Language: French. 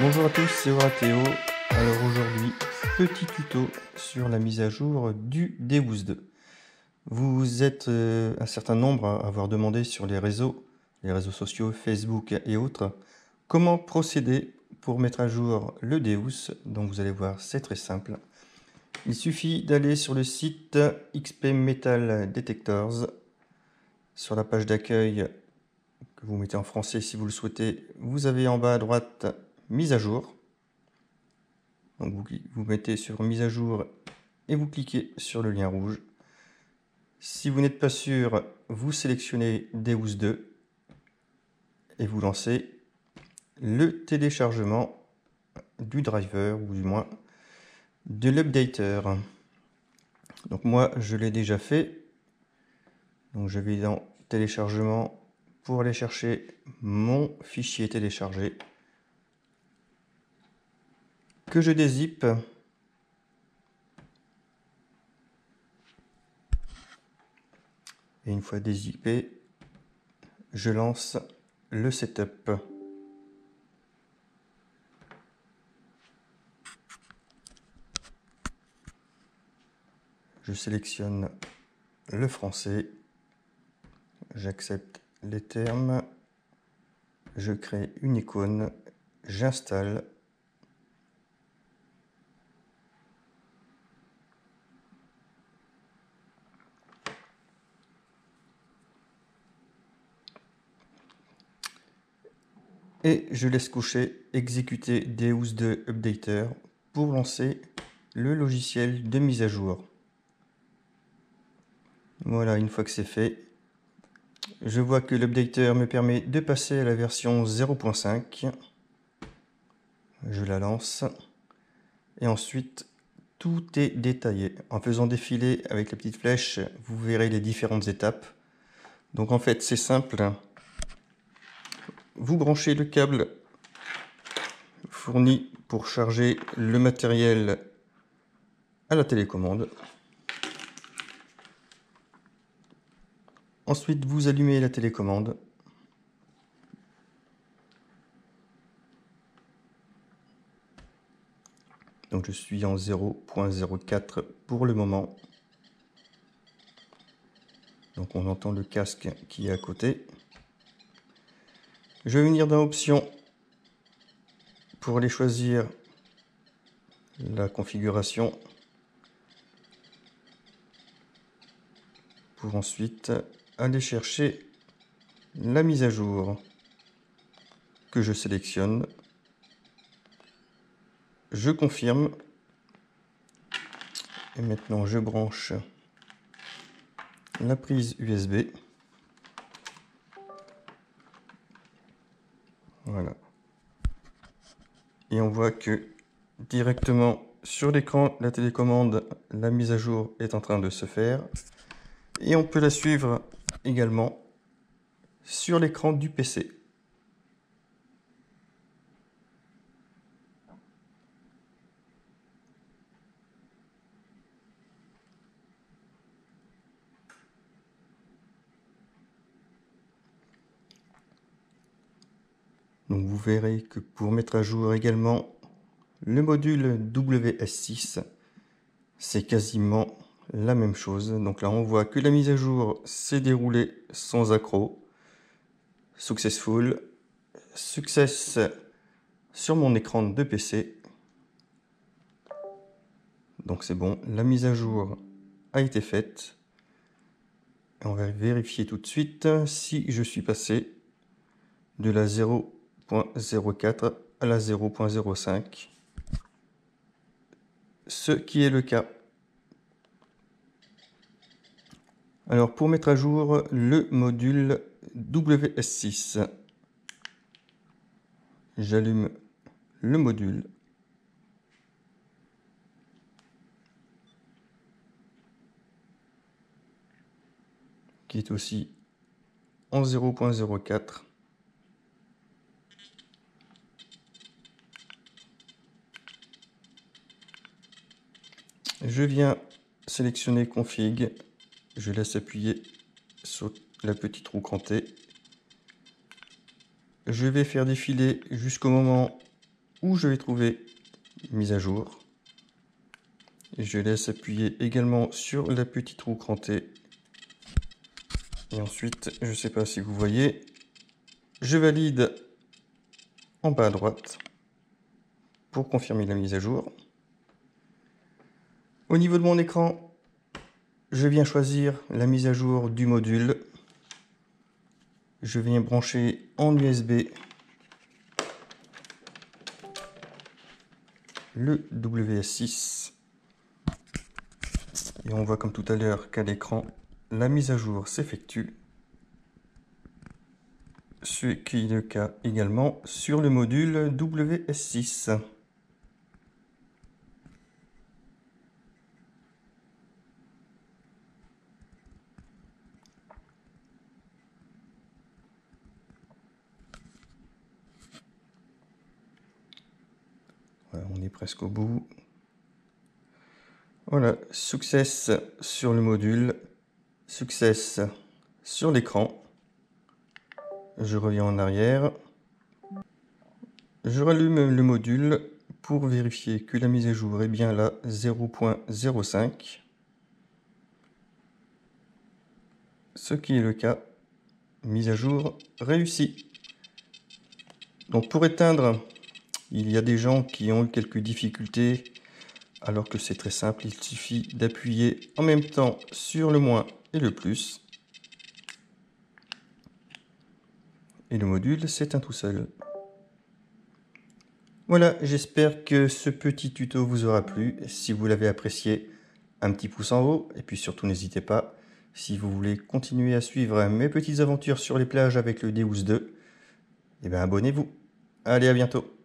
Bonjour à tous, c'est Horateo. Alors aujourd'hui, petit tuto sur la mise à jour du Deus2. Vous êtes un certain nombre à avoir demandé sur les réseaux sociaux, Facebook et autres, comment procéder pour mettre à jour le Deus. Donc vous allez voir, c'est très simple. Il suffit d'aller sur le site XP Metal Detectors. Sur la page d'accueil que vous mettez en français si vous le souhaitez, vous avez en bas à droite mise à jour. Donc vous mettez sur mise à jour et vous cliquez sur le lien rouge. Si vous n'êtes pas sûr, vous sélectionnez Deus 2 et vous lancez le téléchargement du driver ou du moins de l'updater. Donc moi je l'ai déjà fait. Donc je vais dans téléchargement pour aller chercher mon fichier téléchargé que je dézippe. Et une fois dézippé, je lance le setup. Je sélectionne le français, j'accepte les termes, je crée une icône, j'installe. Et je laisse coucher exécuter Deus2 Updater pour lancer le logiciel de mise à jour. Voilà, une fois que c'est fait, je vois que l'updater me permet de passer à la version 0.5. Je la lance. Et ensuite, tout est détaillé. En faisant défiler avec la petite flèche, vous verrez les différentes étapes. Donc en fait, c'est simple. Vous branchez le câble fourni pour charger le matériel à la télécommande. Ensuite, vous allumez la télécommande. Donc je suis en 0.04 pour le moment. Donc on entend le casque qui est à côté. Je vais venir dans Options pour aller choisir la configuration. Pour ensuite aller chercher la mise à jour que je sélectionne. Je confirme. Et maintenant je branche la prise USB. Voilà. Et on voit que directement sur l'écran, la télécommande, la mise à jour est en train de se faire. Et on peut la suivre également sur l'écran du PC. Donc vous verrez que pour mettre à jour également le module WS6, c'est quasiment la même chose. Donc là on voit que la mise à jour s'est déroulée sans accroc. Successful. Success sur mon écran de PC. Donc c'est bon, la mise à jour a été faite. On va vérifier tout de suite si je suis passé de la 0.04 à la 0.05. Ce qui est le cas. Alors pour mettre à jour le module WS6, j'allume le module. Qui est aussi en 0.04. Je viens sélectionner config, je laisse appuyer sur la petite roue crantée. Je vais faire défiler jusqu'au moment où je vais trouver mise à jour. Et je laisse appuyer également sur la petite roue crantée. Et ensuite, je ne sais pas si vous voyez, je valide en bas à droite pour confirmer la mise à jour. Au niveau de mon écran, je viens choisir la mise à jour du module. Je viens brancher en USB le WS6. Et on voit comme tout à l'heure qu'à l'écran, la mise à jour s'effectue. Ce qui est le cas également sur le module WS6. Voilà, on est presque au bout. Voilà, success sur le module, success sur l'écran. Je reviens en arrière. Je rallume le module pour vérifier que la mise à jour est bien là, 0.05. Ce qui est le cas, mise à jour réussie. Donc pour éteindre, il y a des gens qui ont eu quelques difficultés, alors que c'est très simple, il suffit d'appuyer en même temps sur le moins et le plus. Et le module s'éteint tout seul. Voilà, j'espère que ce petit tuto vous aura plu. Si vous l'avez apprécié, un petit pouce en haut. Et puis surtout, n'hésitez pas, si vous voulez continuer à suivre mes petites aventures sur les plages avec le Deus 2, eh bien abonnez-vous. Allez, à bientôt.